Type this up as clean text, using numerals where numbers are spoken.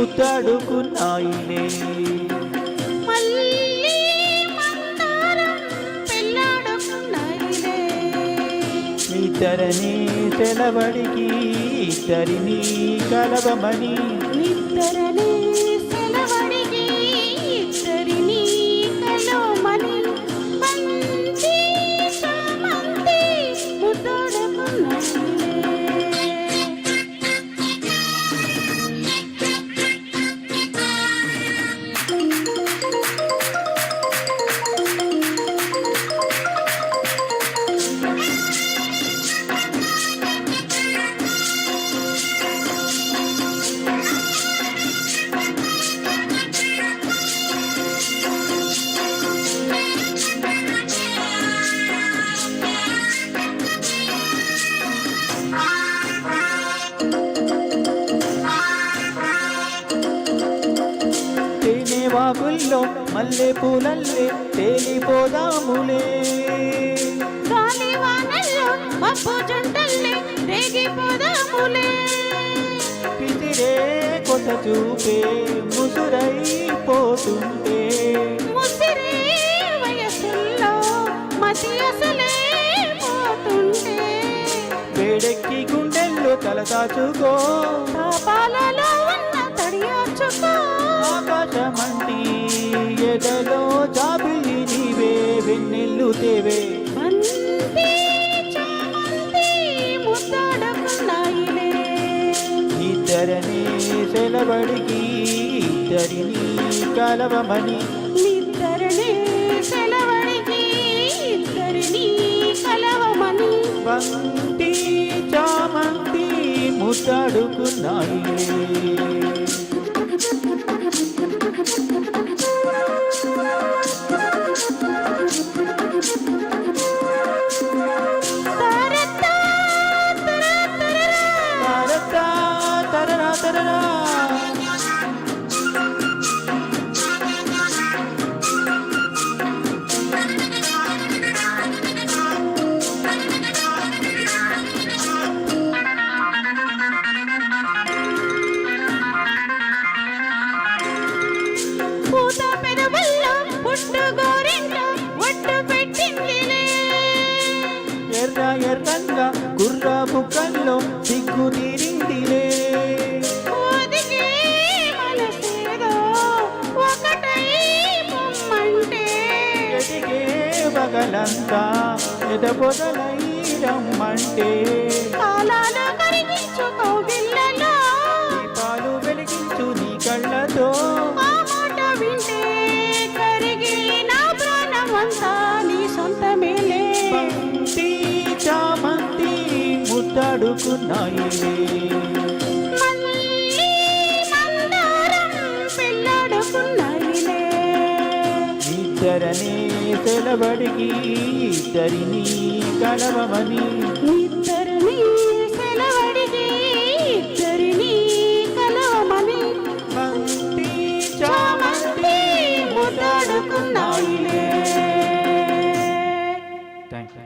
ముద్దాడుకున్నాయిలే. ఇద్దరని సెలవడికి ఇద్దరిని కలవమని ఇద్దరని సెలవడికి ఇద్దరిని కలవమని బంతి చామంతి ముద్దాడుకున్నాయిలే. వాగుల్లో మల్లె పూలల్లే తేలిపోదాములే. గాలివానల్లో మబ్బు జంటల్లే రేగిపోదాములే. పిసిరే కొత్త చూపే ముసురైపోతుంటే ముసిరే వయసుల్లో మతి అసలే పోతుంటే వేడెక్కి గుండెల్లో తల దాచుకో. పాపాలలో ఉన్న తడియాచుకో. ఆకాశమంటి ఎదలో జాబిలి నీవే వెన్నెల్లు తేవే. బంతి చామంతి ముద్దాడుకున్నాయిలే. ఇద్దరని సెలవడికి ఇద్దరిని కలవమని ఇద్దరిని సెలవడికి ఇద్దరిని కలవమని బంతి చామంతి ముద్దాడుకున్నాయిలే. పూత పెదవుల్లో పుట్టు గోరింట ఒట్టు పెట్టిందిలే. ఎర్ర ఎర్రంగా గుర్ర బుక్కల్లో సిగ్గు తీరిందిలే. ఒదిగే మనసేదో ఒకటై పొమ్మంటే ఎదిగే పగలంతా ఎదబొదలై రమ్మంటే కాలాలు కరిగించు కౌగిళ్ళలో దీపాలు వెలిగించు నీ కళ్ళతో. ఆ మాట వింటే కరిగి నా ప్రాణమంతా నీ సొంతమేలే. బంతి చామంతి ముద్దాడుకున్నాయిలే. మళ్ళీ మందారం పెళ్ళాడుకున్నాయిలే. ఇద్దరనే సెలవడికి ఇద్దరిని కలవమని ఇద్దరిని సెలవడికి ఇద్దరిని కలవమని బంతి చామంతి ముద్దాడుకున్నాయిలే.